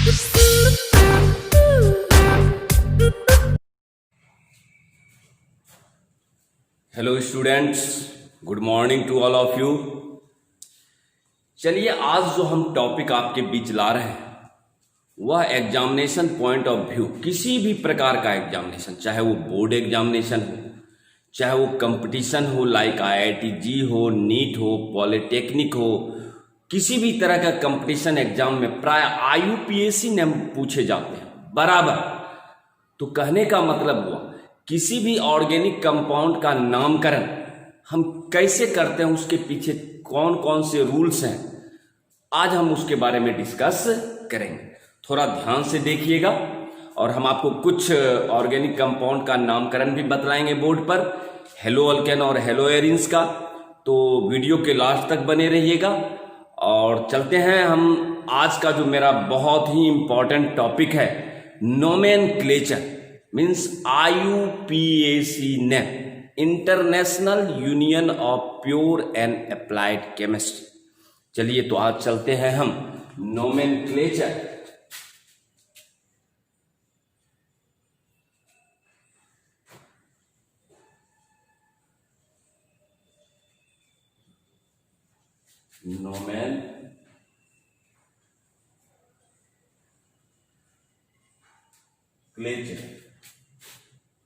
Hello students, good morning to all of you. चलिए, आज जो हम टॉपिक आपके बीच ला रहे हैं वह एग्जामिनेशन पॉइंट ऑफ व्यू, किसी भी प्रकार का एग्जामिनेशन, चाहे वो बोर्ड एग्जामिनेशन हो, चाहे वो कंपटीशन हो लाइक IIT-JEE हो, नीट हो, पॉलिटेक्निक हो, किसी भी तरह का कंपटीशन एग्जाम में प्राय IUPAC ने पूछे जाते हैं बराबर। तो कहने का मतलब हुआ किसी भी ऑर्गेनिक कंपाउंड का नामकरण हम कैसे करते हैं, उसके पीछे कौन कौन से रूल्स हैं, आज हम उसके बारे में डिस्कस करेंगे। थोड़ा ध्यान से देखिएगा और हम आपको कुछ ऑर्गेनिक कंपाउंड का नामकरण भी बतलाएंगे बोर्ड पर, हेलो अल्केन और हेलो एरिन्स का। तो वीडियो के लास्ट तक बने रहिएगा और चलते हैं हम आज का जो मेरा बहुत ही इंपॉर्टेंट टॉपिक है, nomenclature means IUPAC name, international union of pure and applied chemistry. चलिए, तो आज चलते हैं हम नोमेनक्लेचर।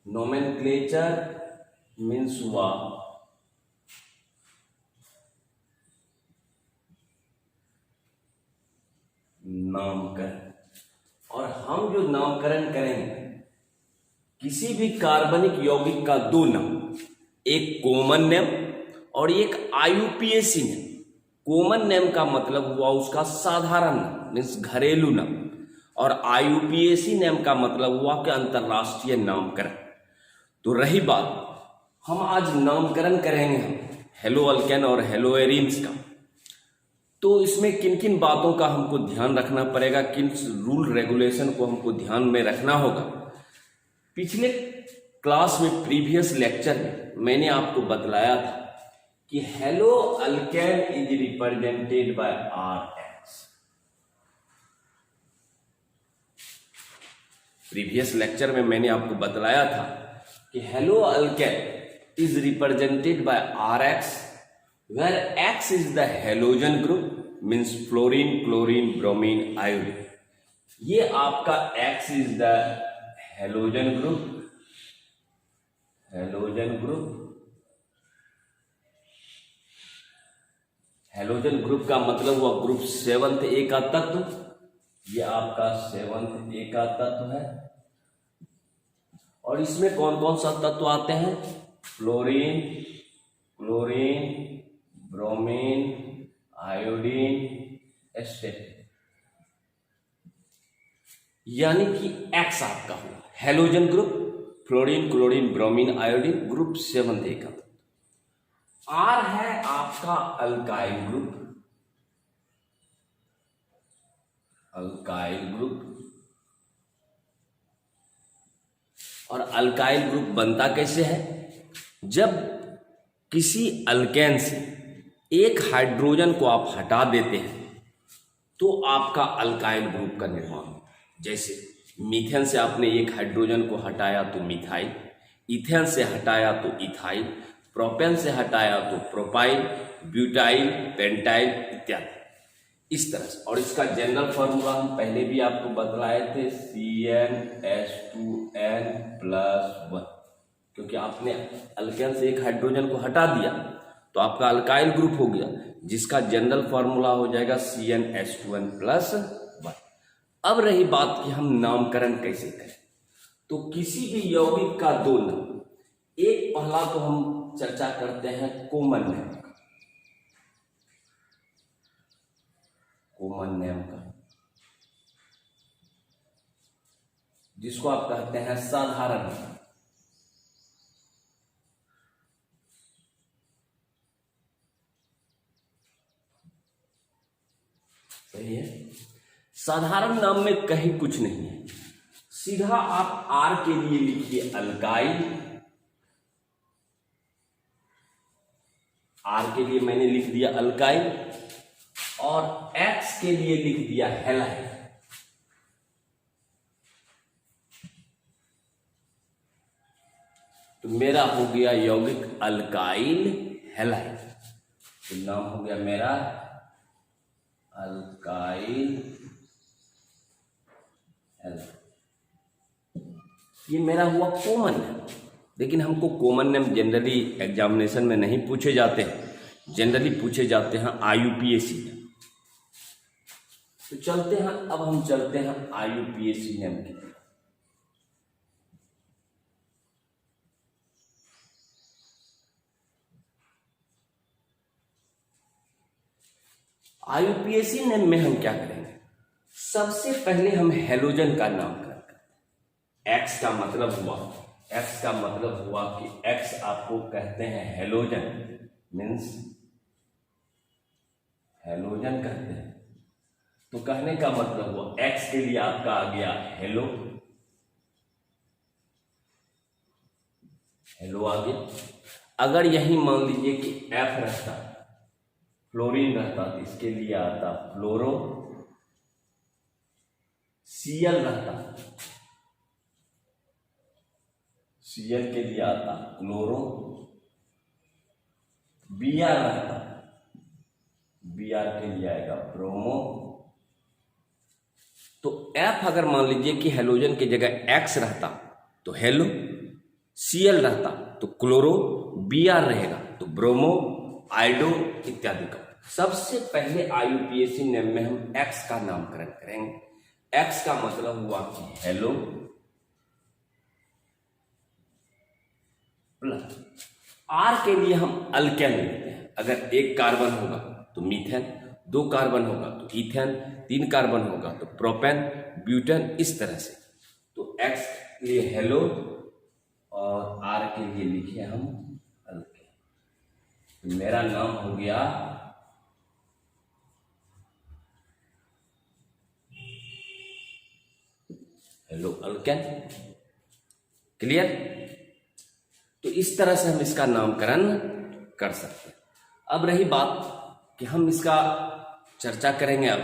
नोमेनक्लेचर मीन्स हुआ नामकरण। और हम जो नामकरण करेंगे किसी भी कार्बनिक यौगिक का दो नाम, एक कॉमन नेम और एक IUPAC नेम। कॉमन नेम का मतलब हुआ उसका साधारण नाम मीन्स घरेलू नाम, और IUPAC नेम का मतलब हुआ कि अंतरराष्ट्रीय नामकरण। तो रही बात, हम आज नामकरण करेंगे हम हेलो अल्केन और हेलो एरिन्स का। तो इसमें किन किन बातों का हमको ध्यान रखना पड़ेगा, किन रूल रेगुलेशन को हमको ध्यान में रखना होगा। पिछले क्लास में, प्रीवियस लेक्चर में मैंने आपको बतलाया था कि hello alkane is represented by RX। Previous lecture में मैंने आपको बतलाया था कि hello alkane is represented by RX, where X is the halogen group means fluorine, chlorine, bromine, iodine. ये आपका X is the halogen group, halogen group का मतलब हुआ ग्रुप 7th A का तत्व। ये आपका 7th A का तत्व है और इसमें कौन कौन सा तत्व आते हैं, fluorine, chlorine, bromine, iodine, estate. यानी कि X आपका हुआ halogen group, fluorine, chlorine, bromine, iodine, group 7th A का। R है आपका अल्काइल ग्रुप, और अल्काइल ग्रुप बनता कैसे है, जब किसी अल्केन से एक हाइड्रोजन को आप हटा देते हैं तो आपका अल्काइल ग्रुप का निर्माण होता है। जैसे मीथेन से आपने एक हाइड्रोजन को हटाया तो मिथाइल, इथेन से हटाया तो इथाइल, प्रोपेन से हटाया तो प्रोपाइल, ब्यूटाइल, पेंटाइल इत्यादि, इस तरह से। और इसका जनरल फॉर्मूला हम पहले भी आपको बतलाए थे, CnH2n+1। क्योंकि आपने अल्केन से एक हाइड्रोजन को हटा दिया तो आपका अल्काइल ग्रुप हो गया, जिसका जनरल फॉर्मूला हो जाएगा CnH2n+1। अब रही बात कि हम नामकरण कैसे करें। तो किसी भी यौगिक का दो नाम, एक पहला तो हम चर्चा करते हैं कॉमन नेम का, जिसको आप कहते हैं साधारण नाम। सही है। साधारण नाम में कहीं कुछ नहीं है, सीधा आप R के लिए लिखिए अल्काइल। R के लिए मैंने लिख दिया अल्काइल और X के लिए लिख दिया हैलाइड। तो मेरा हो गया यौगिक अल्काइल हैलाइड। तो नाम हो गया मेरा अल्काइल हैलाइड। ये मेरा हुआ कॉमन नेम, लेकिन हमको कॉमन नेम जनरली एग्जामिनेशन में नहीं पूछे जाते हैं, जनरली पूछे जाते हैं IUPAC में। तो चलते हैं, अब हम चलते हैं IUPAC नेम की तरफ। IUPAC नेम में हम क्या करेंगे, सबसे पहले हम हेलोजन का नामकरण करते हैं। एक्स का मतलब हुआ कि एक्स आपको कहते हैं हेलोजन, मीन्स हेलोजन कहते हैं। तो कहने का मतलब हुआ एक्स के लिए आपका आ गया हेलो, हेलो आ गया। अगर यही मान लीजिए कि एफ रहता, फ्लोरीन रहता, तो इसके लिए आता फ्लोरो। Cl रहता, Cl के लिए आता क्लोरो। Br रहता, Br के लिए आएगा ब्रोमो। तो F अगर मान लीजिए कि हेलोजन की जगह X रहता तो हेलो, Cl रहता तो क्लोरो, Br रहेगा तो ब्रोमो, आइडो इत्यादि का। सबसे पहले IUPAC नेम में हम X का नामकरण करेंगे। X का मतलब हुआ कि हेलो, प्लस R के लिए हम अल्केन लिखते हैं। अगर एक कार्बन होगा तो मीथेन, 2 कार्बन होगा तो इथेन, 3 कार्बन होगा तो प्रोपेन, ब्यूटेन, इस तरह से। तो X के लिए हेलो और R के लिए लिखे हम अल्केन। तो मेरा नाम हो गया हेलो अल्केन। क्लियर? तो इस तरह से हम इसका नामकरण कर सकते हैं। अब रही बात कि हम इसका चर्चा करेंगे अब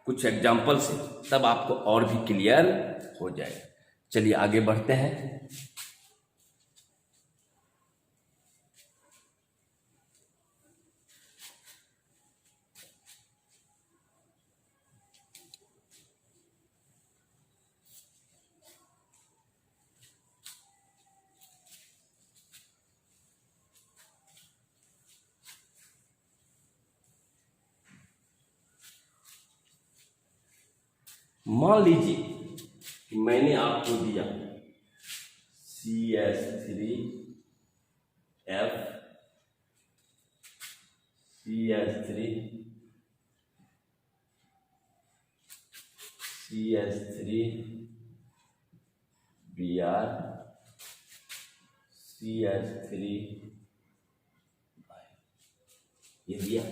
कुछ एग्जाम्पल से, तब आपको और भी क्लियर हो जाएगा। चलिए आगे बढ़ते हैं। मान लीजिए कि मैंने आपको दिया CH3F, CH3Br, CH3, ये दिया।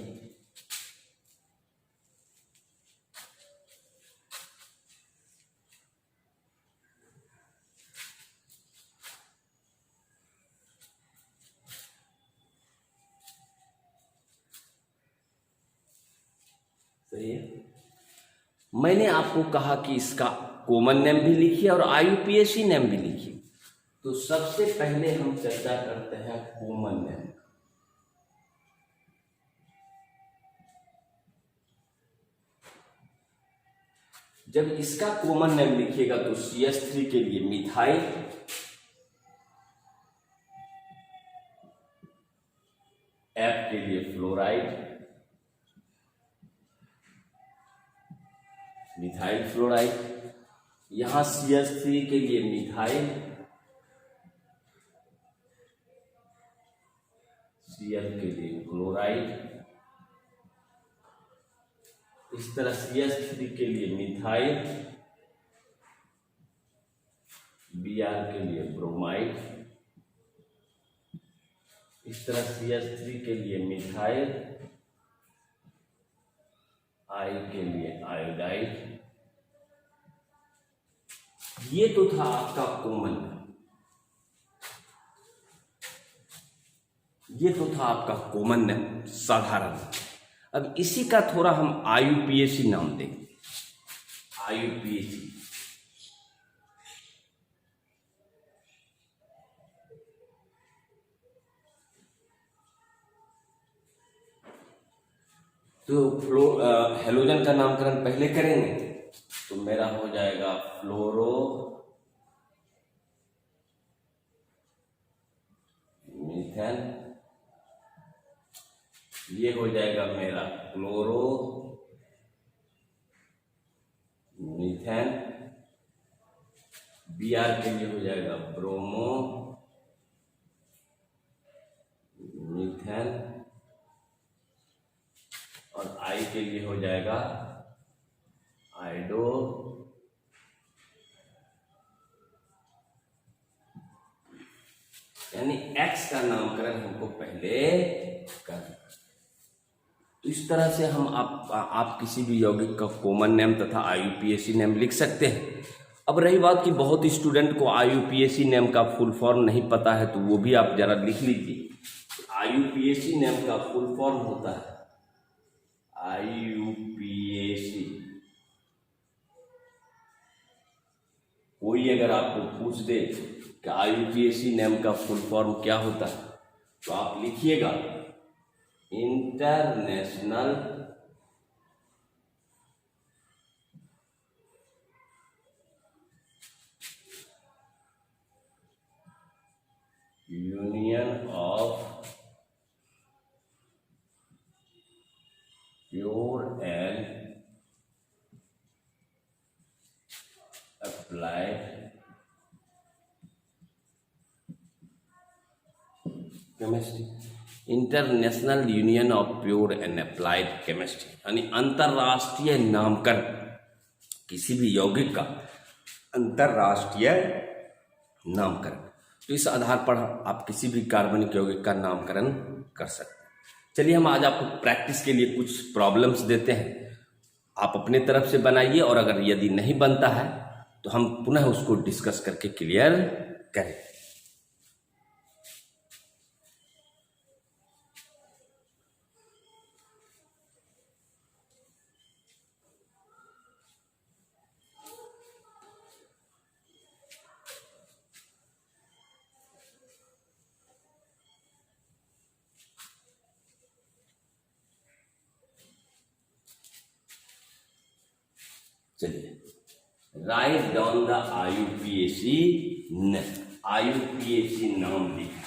सही है। मैंने आपको कहा कि इसका कॉमन नेम भी लिखिए और IUPAC नेम भी लिखिए। तो सबसे पहले हम चर्चा करते हैं कॉमन नेम। जब इसका कॉमन नेम लिखिएगा तो CH3 के लिए मिथाइल, F के लिए फ्लोराइड, मिथाइल फ्लोराइड, यहां CH3 के लिए मिथाइल, Cl के लिए क्लोराइड, इस तरह CH3 के लिए मिथाइल, Br के लिए ब्रोमाइड, इस तरह CH3 के लिए मिथाइल, I के लिए आयोडाइड। ये तो था आपका कॉमन, ये तो था आपका कॉमन नेम, साधारण। अब इसी का थोड़ा हम IUPAC नाम देंगे। IUPAC, तो हेलोजन का नामकरण पहले करेंगे, तो मेरा हो जाएगा फ्लोरो मीथेन, ये हो जाएगा मेरा क्लोरो मीथेन, Br के लिए हो जाएगा ब्रोमो मीथेन, और I के लिए हो जाएगा आइडो यानी X का नामकरण हमको पहले करना। तो इस तरह से हम आप किसी भी यौगिक का कॉमन नेम तथा IUPAC नेम लिख सकते हैं। अब रही बात कि बहुत स्टूडेंट को IUPAC नेम का फुल फॉर्म नहीं पता है, तो वो भी आप जरा लिख लीजिए। IUPAC नेम का फुल फॉर्म होता है IUPAC। कोई अगर आपको पूछ दे कि IUPAC नेम का फुल फॉर्म क्या होता है, तो आप लिखिएगा international union of pure and applied chemistry. International union of pure and applied chemistry यानी अंतरराष्ट्रीय नामकरण किसी भी यौगिक का अंतरराष्ट्रीय नामकरण। तो इस आधार पर आप किसी भी कार्बनिक यौगिक का नामकरण कर सकते हैं। चलिए हम आज आपको प्रैक्टिस के लिए कुछ प्रॉब्लम्स देते हैं, आप अपने तरफ से बनाइए, और अगर यदि नहीं बनता है तो हम पुनः उसको डिस्कस करके क्लियर करें। चलिए राइट डाउन द IUPAC नाम लिखा।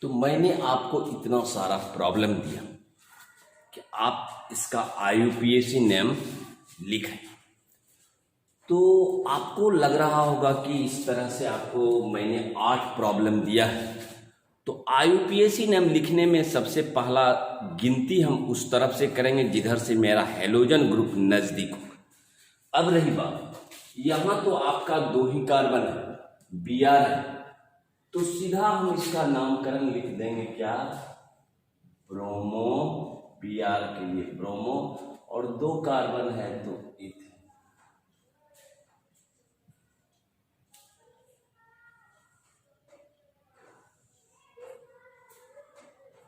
तो मैंने आपको इतना सारा प्रॉब्लम दिया कि आप इसका IUPAC नेम लिखें, तो आपको लग रहा होगा कि इस तरह से आपको मैंने 8 प्रॉब्लम दिया है। तो IUPAC नेम लिखने में सबसे पहला गिनती हम उस तरफ से करेंगे जिधर से मेरा हैलोजन ग्रुप नज़दीक हो। अब रही बात, यहाँ तो आपका 2 ही कार्बन है, Br है, तो सीधा हम इसका नामकरण लिख देंगे क्या, ब्रोमो, Br के लिए ब्रोमो, और 2 कार्बन है तो इथेन।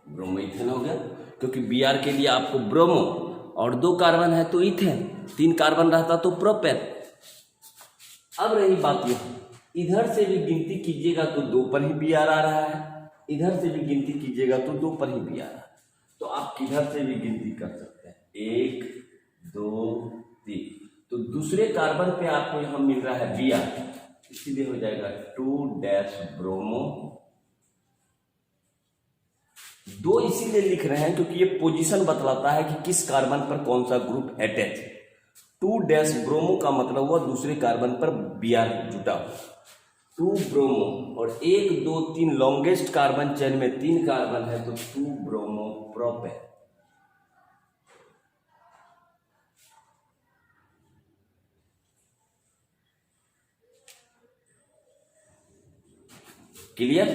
ब्रोमो इथेन हो गया, क्योंकि Br के लिए आपको ब्रोमो और 2 कार्बन है तो इथेन, 3 कार्बन रहता तो प्रोपेन। अब रही बात यह, इधर से भी गिनती कीजिएगा तो 2 पर ही Br आ रहा है, इधर से भी गिनती कीजिएगा तो 2 पर ही Br आ रहा है, तो आप किधर से भी गिनती कर सकते हैं, 1 2 3। तो दूसरे कार्बन पे आपको यहाँ मिल रहा है Br, इसीलिए हो जाएगा 2 ब्रोमो। 2 इसीलिए लिख रहे हैं क्योंकि ये पोजीशन बतलाता है कि किस कार्बन पर कौन सा ग्रुप अटैच है। 2 ब्रोमो का मतलब हुआ दूसरे कार्बन पर Br जुटा हुआ, 2 ब्रोमो, और 1 2 3 लॉन्गेस्ट कार्बन चेन में 3 कार्बन है तो 2 ब्रोमो प्रोपेन। क्लियर?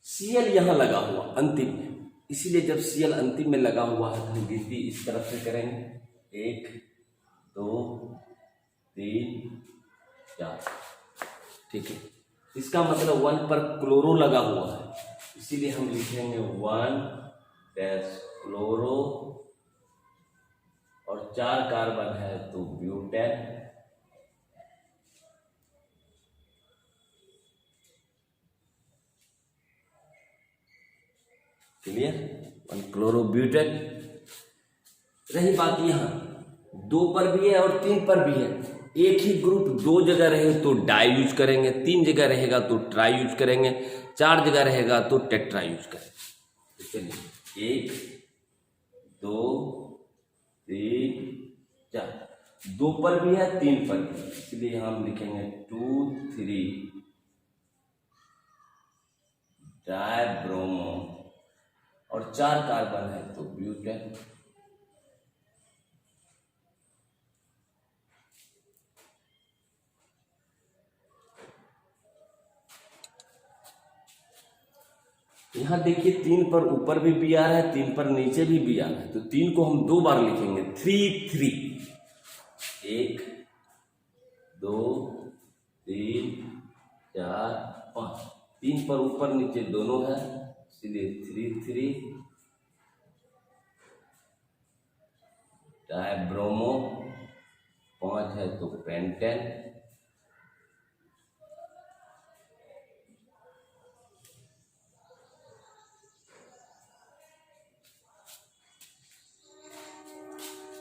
Cl यहां लगा हुआ अंतिम में, इसीलिए जब Cl अंतिम में लगा हुआ है तो हम गिनती इस तरफ से करेंगे, 1 2 3 4। ठीक है, इसका मतलब 1 पर क्लोरो लगा हुआ है, इसीलिए हम लिखेंगे 1 क्लोरो, और 4 कार्बन है तो ब्यूटेन। क्लियर? 1 क्लोरोब्यूटेन। रही बात यहाँ 2 पर भी है और 3 पर भी है, एक ही ग्रुप 2 जगह रहे तो डाई यूज करेंगे, 3 जगह रहेगा तो ट्राई यूज करेंगे, 4 जगह रहेगा तो टेट्रा यूज करेंगे। तो चलिए 1 2 3 4, 2 पर भी है 3 पर भी, इसलिए हम लिखेंगे 2 3 डाइब्रोमो, और 4 कार्बन है तो ब्यूटेन। यहां देखिए 3 पर ऊपर भी Br है, 3 पर नीचे भी Br है, तो 3 को हम 2 बार लिखेंगे, 3 3, 1 2 3 4 5, 3 पर ऊपर नीचे दोनों है, इसलिए 3 3 डाइब्रोमो, 5 है तो पेंटेन।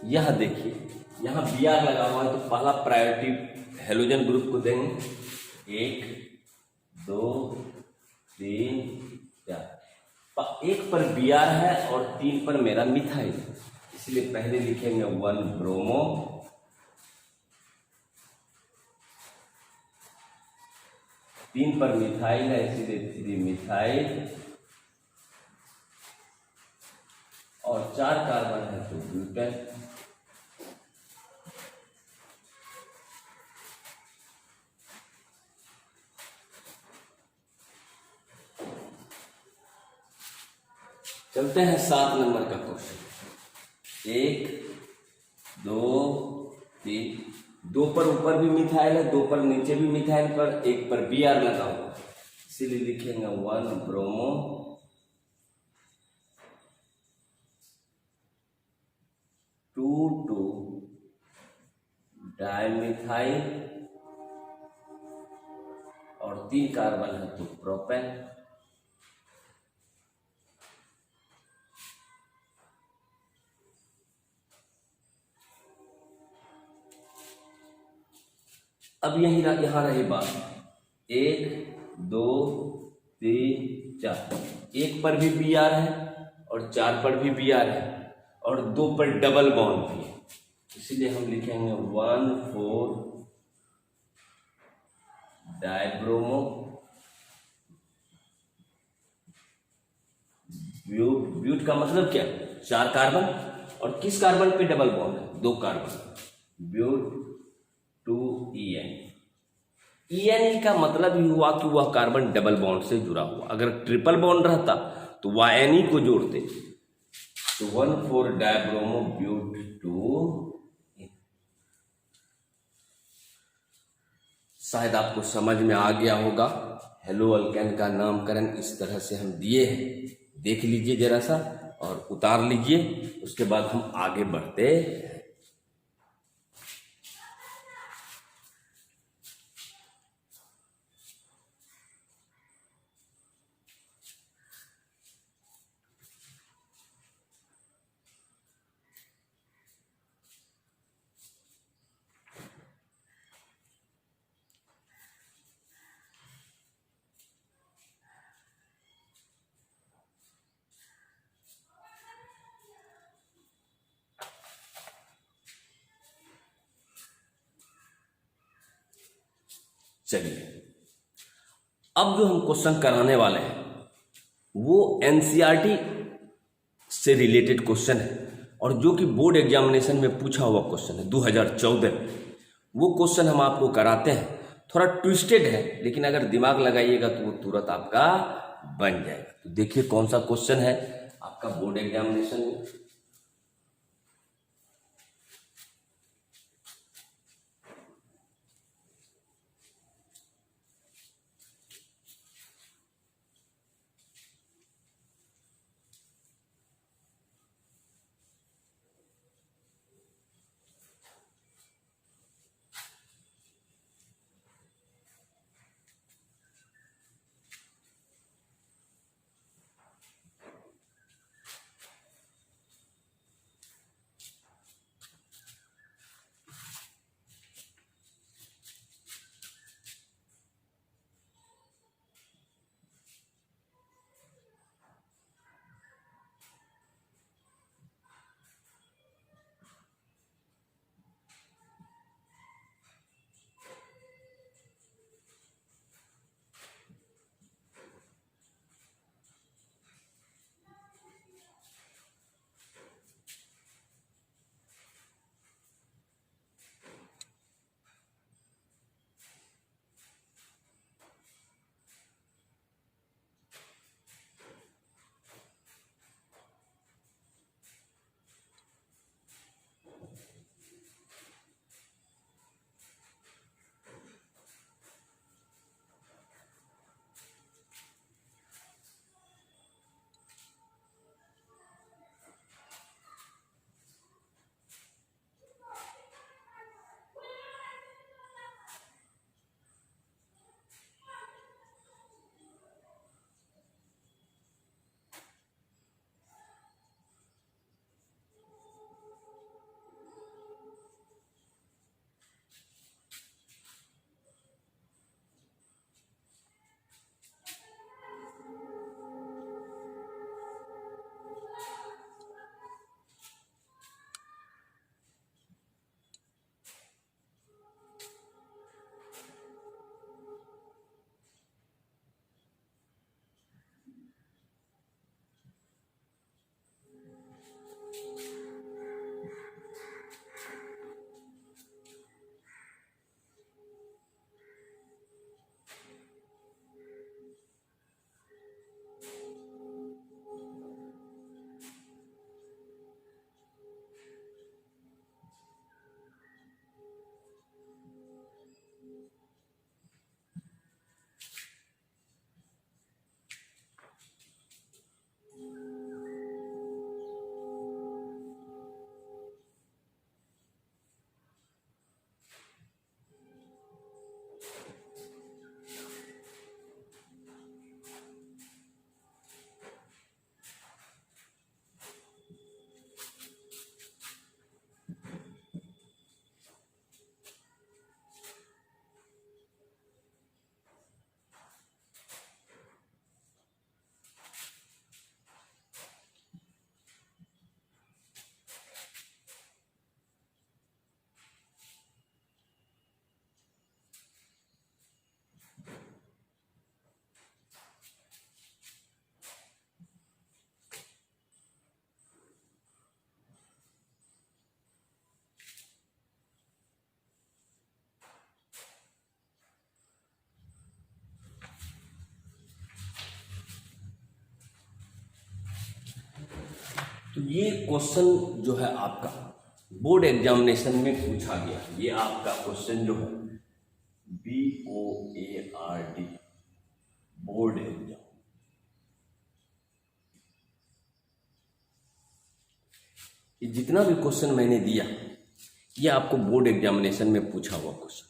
यह देखिए यहाँ Br लगा हुआ है तो पहला प्रायोरिटी हेलोजन ग्रुप को देंगे, 1 2 3 4। 1 पर Br है और 3 पर मेरा मिथाइल, इसलिए पहले लिखेंगे 1 ब्रोमो, 3 पर मिथाइल है इसलिए 3 मिथाइल, और 4 कार्बन है तो ब्यूटेन। चलते हैं 7 नंबर का क्वेश्चन। 1 2 3, 2 पर ऊपर भी मिथाइल है, 2 पर नीचे भी मिथाइल, पर 1 पर Br लगा हुआ है, इसीलिए लिखेंगे 1 ब्रोमो, 2 2 डाइमिथाइल, और 3 कार्बन है तो प्रोपेन। अब यहाँ रही बात, 1 2 3 4, एक पर भी बी आर है और 4 पर भी बी आर है और 2 पर डबल बॉन्ड भी है, इसलिए हम लिखेंगे 1,4 डाइब्रोमो ब्यूट। ब्यूट का मतलब क्या, 4 कार्बन और किस कार्बन पे डबल बॉन्ड है, 2 कार्बन, ब्यूट 2 EN का मतलब ही हुआ कि वह कार्बन डबल बॉन्ड से जुड़ा हुआ। अगर ट्रिपल बॉन्ड रहता तो वह NE को जोड़ते, तो 1,4 डाइब्रोमो ब्यूट 2। शायद आपको समझ में आ गया होगा। हेलो अल्केन का नामकरण इस तरह से हम दिए हैं, देख लीजिए जरा सा और उतार लीजिए, उसके बाद हम आगे बढ़ते हैं। चलिए, अब जो हम क्वेश्चन कराने वाले हैं वो एनसीईआरटी से रिलेटेड क्वेश्चन है और जो कि बोर्ड एग्जामिनेशन में पूछा हुआ क्वेश्चन है 2014 में। वो क्वेश्चन हम आपको कराते हैं, थोड़ा ट्विस्टेड है, लेकिन अगर दिमाग लगाइएगा तो वो तुरंत आपका बन जाएगा। तो देखिए कौन सा क्वेश्चन है आपका बोर्ड एग्जामिनेशन में। तो ये क्वेश्चन जो है आपका बोर्ड एग्जामिनेशन में पूछा गया, ये आपका क्वेश्चन जो है BOARD बोर्ड एग्जाम। ये जितना भी क्वेश्चन मैंने दिया ये आपको बोर्ड एग्जामिनेशन में पूछा हुआ क्वेश्चन।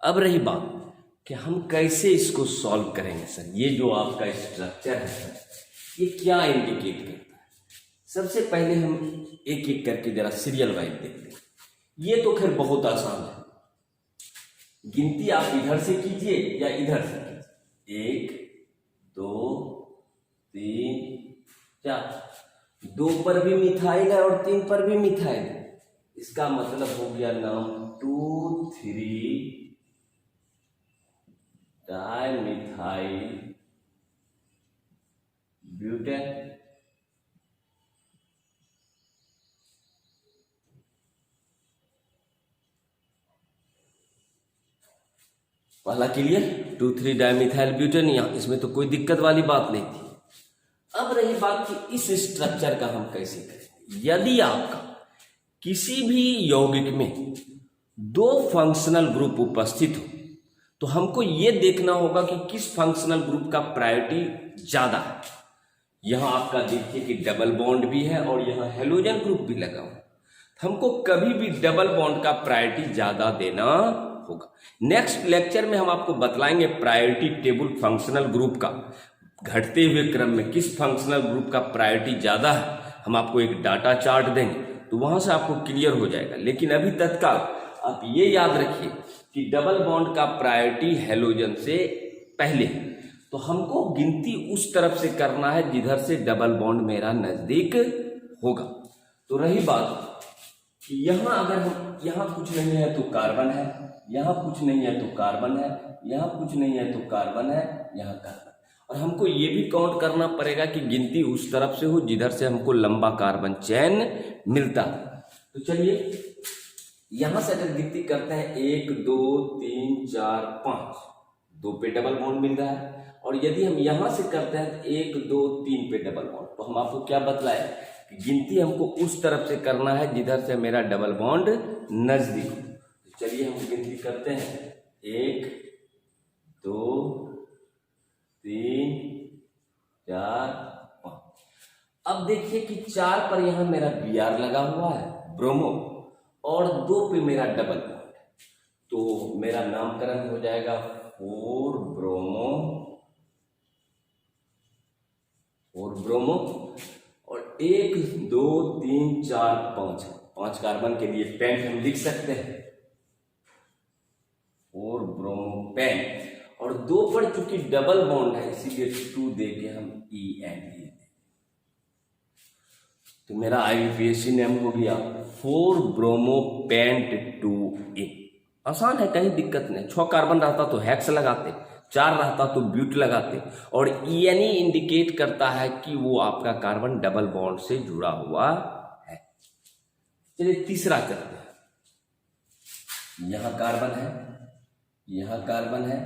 अब रही बात कि हम कैसे इसको सॉल्व करेंगे सर। ये जो आपका स्ट्रक्चर है सर, ये क्या इंडिकेट करता है। सबसे पहले हम एक एक करके जरा सीरियल वाइज देखते हैं। ये तो खैर बहुत आसान है, गिनती आप इधर से कीजिए या इधर से कीजिए। 1 2 3 4, 2 पर भी मिथाइल है और 3 पर भी मिथाइल है, इसका मतलब हो गया नाम 2,3 डाइमिथाइल ब्यूटेन। पहला क्लियर, 2,3 डाइमिथाइल ब्यूटेन। यहाँ इसमें तो कोई दिक्कत वाली बात नहीं थी। अब रही बात कि इस स्ट्रक्चर का हम कैसे करें। यदि आपका किसी भी यौगिक में 2 फंक्शनल ग्रुप उपस्थित हो तो हमको ये देखना होगा कि किस फंक्शनल ग्रुप का प्रायोरिटी ज्यादा है। यहां आपका देखिए कि डबल बॉन्ड भी है और यहां हेलोजन ग्रुप भी लगा हुआ। हमको कभी भी डबल बॉन्ड का प्रायोरिटी ज्यादा देना होगा। नेक्स्ट लेक्चर में हम आपको बतलाएंगे प्रायोरिटी टेबल फंक्शनल ग्रुप का घटते हुए क्रम में किस फंक्शनल ग्रुप का प्रायोरिटी ज्यादा है। हम आपको एक डाटा चार्ट देंगे तो वहां से आपको क्लियर हो जाएगा। लेकिन अभी तत्काल आप ये याद रखिए कि डबल बॉन्ड का प्रायोरिटी हेलोजन से पहले, तो हमको गिनती उस तरफ से करना है जिधर से डबल बॉन्ड मेरा नजदीक होगा। तो रही बात कि यहां अगर हम यहां कुछ नहीं है तो कार्बन है, यहां कुछ नहीं है तो कार्बन है, यहां कुछ नहीं है तो कार्बन है, यहां कार्बन। और हमको ये भी काउंट करना पड़ेगा कि गिनती उस तरफ से हो जिधर से हमको लंबा कार्बन चेन मिलता है। तो चलिए यहां से अगर गिनती करते हैं 1 2 3 4 5, 2 पे डबल बॉन्ड मिल रहा है। और यदि हम यहां से करते हैं 1 2 3 पे डबल बॉन्ड, तो हम आपको क्या बतलाए कि गिनती हमको उस तरफ से करना है जिधर से मेरा डबल बॉन्ड नजदीक हो। तो चलिए हम गिनती करते हैं 1 2 3 4 5। अब देखिए कि 4 पर यहां मेरा Br लगा हुआ है ब्रोमो और 2 पे मेरा डबल बॉन्ड है, तो मेरा नामकरण हो जाएगा 4 ब्रोमो और 1 2 3 4 5 कार्बन के लिए पेंट हम लिख सकते हैं 4 ब्रोमो पेंट। और 2 पर चूंकि डबल बॉन्ड है इसीलिए 2 देके हम EN। तो मेरा IUPAC नेम हो गया 4 ब्रोमो पेंट 2A। आसान है, कहीं दिक्कत नहीं। 6 कार्बन रहता तो हेक्स लगाते, 4 रहता तो ब्यूट लगाते। और ENE इंडिकेट करता है कि वो आपका कार्बन डबल बॉन्ड से जुड़ा हुआ है। चलिए तीसरा करते हैं। यहां कार्बन है, यहां कार्बन है,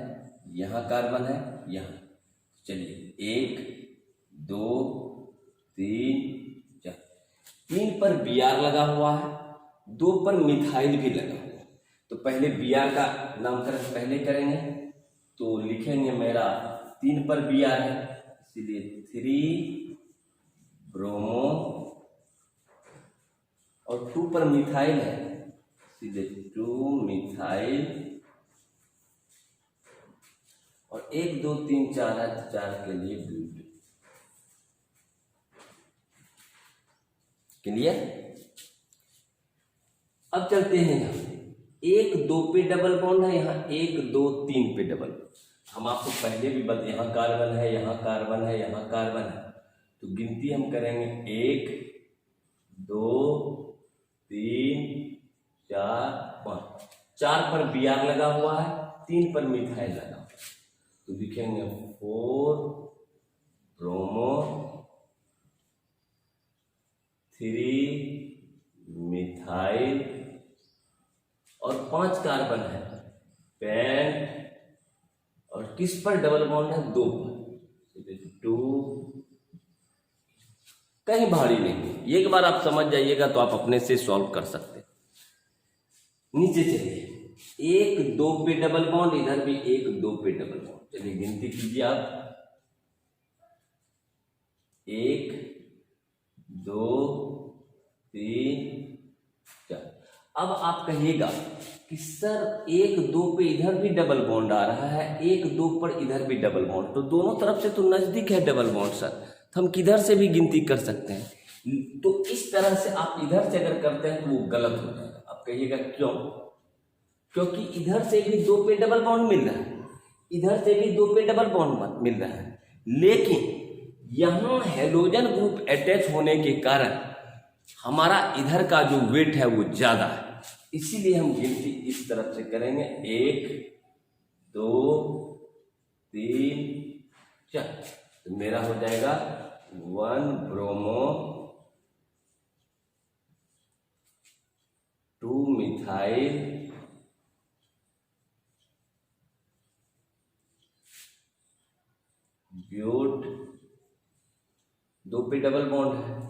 यहां कार्बन है, यहां। चलिए 1 2 3 4, 3 पर Br लगा हुआ है, 2 पर मिथाइल भी लगा हुआ है। तो पहले Br का नामकरण पहले करेंगे, तो लिखेंगे मेरा 3 पर Br है इसीलिए 3 ब्रोमो और 2 पर मिथाइल है इसीलिए 2 मिथाइल और 1 2 3 4 है तो 4 के लिए ब्यूट। क्लियर। अब चलते हैं यहाँ 1 2 पे डबल बॉन्ड है, यहाँ 1 2 3 पे डबल। हम आपको पहले भी बता, यहाँ कार्बन है, यहाँ कार्बन है, यहाँ कार्बन है। तो गिनती हम करेंगे 1 2 3 4 5। 4 पर Br लगा हुआ है, 3 पर मिथाइल लगा हुआ है, तो लिखेंगे 4 ब्रोमो 3 मिथाइल और 5 कार्बन है पेंट। और किस पर डबल बॉन्ड है? 2 पर, 2 कहीं भारी नहीं है। एक बार आप समझ जाइएगा तो आप अपने से सॉल्व कर सकते हैं। नीचे चलिए, 1 2 पे डबल बॉन्ड, इधर भी 1 2 पे डबल बॉन्ड। चलिए गिनती कीजिए आप, 1 2 3 4। अब आप कहिएगा कि सर 1 2 पे इधर भी डबल बॉन्ड आ रहा है, 1 2 पर इधर भी डबल बॉन्ड, तो दोनों तरफ से तो नजदीक है डबल बॉन्ड सर, तो हम किधर से भी गिनती कर सकते हैं। तो इस तरह से आप इधर से अगर करते हैं तो वो गलत हो जाएगा। आप कहिएगा क्यों? क्योंकि इधर से भी 2 पे डबल बॉन्ड मिल रहा है, इधर से भी 2 पे डबल बॉन्ड मिल रहा है, लेकिन यहां हेलोजन ग्रुप अटैच होने के कारण हमारा इधर का जो वेट है वो ज्यादा है, इसीलिए हम गिनती इस तरफ से करेंगे। 1 2 3 4, तो मेरा हो जाएगा 1 ब्रोमो 2 मिथाइल ब्यूट, 2 पे डबल बॉन्ड है,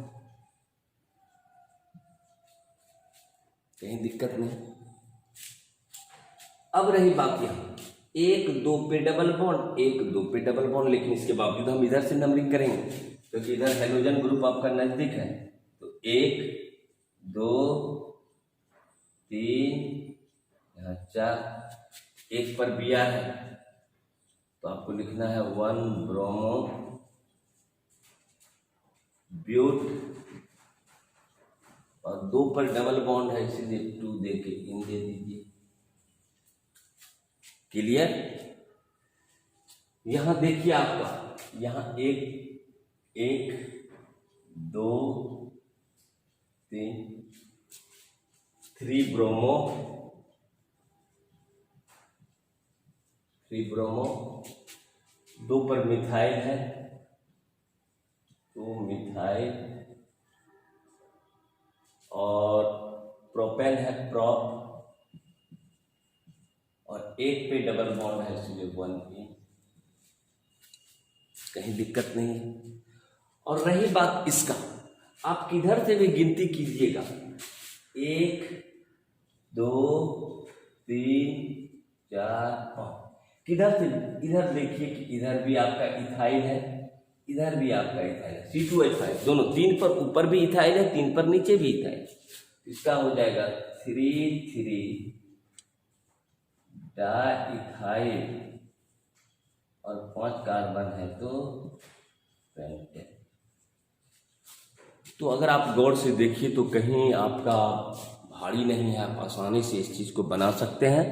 कहीं दिक्कत नहीं। अब रही बात यहाँ 1 2 पे डबल बॉन्ड, 1 2 पे डबल बॉन्ड, लेकिन इसके बावजूद हम इधर से नंबरिंग करेंगे क्योंकि इधर हेलोजन ग्रुप आपका नजदीक है। तो 1 2 3 यहाँ 4, 1 पर बी आर है तो आपको लिखना है 1 ब्रोमो ब्यूट, और 2 पर डबल बॉन्ड है इसीलिए 2 दे के इन दे दीजिए। क्लियर? यहां देखिए आपका यहां 1 2 3 3 ब्रोमो 2 पर मिथाइल है, 2 मिथाइल, और प्रोपेन है प्रॉप, और 1 पे डबल बॉन्ड है इसलिए 1 पे, कहीं दिक्कत नहीं है। और रही बात इसका, आप किधर से भी गिनती कीजिएगा, 1 2 3 4 5, किधर से? इधर देखिए कि इधर भी आपका इथाइल है, इधर भी आपका इथाइल है, C2H5, दोनों 3 पर ऊपर भी इथाइल है, 3 पर नीचे भी इथाइल। इसका हो जाएगा 3 डाइथाइल, और 5 कार्बन है तो पेंटेन। तो अगर आप गौर से देखिए तो कहीं आपका भारी नहीं है, आप आसानी से इस चीज को बना सकते हैं,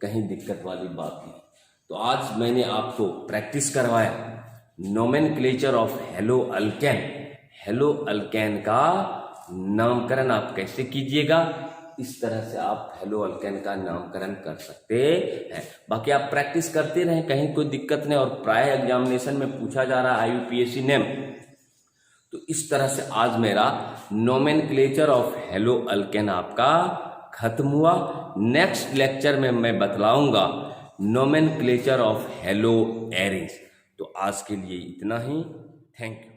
कहीं दिक्कत वाली बात नहीं। तो आज मैंने आपको प्रैक्टिस करवाया nomenclature of hello alkane. Hello alkane का नामकरण आप कैसे कीजिएगा, इस तरह से आप हेलो अल्केन का नामकरण कर सकते हैं। बाकी आप प्रैक्टिस करते रहें, कहीं कोई दिक्कत नहीं। और प्राय एग्जामिनेशन में पूछा जा रहा है IUPAC नेम, तो इस तरह से आज मेरा नोमेनक्लेचर ऑफ हेलो अल्केन आपका खत्म हुआ। नेक्स्ट लेक्चर में मैं बतलाऊंगा नोमेनक्लेचर ऑफ हेलो एरिन्स। तो आज के लिए इतना ही, थैंक यू।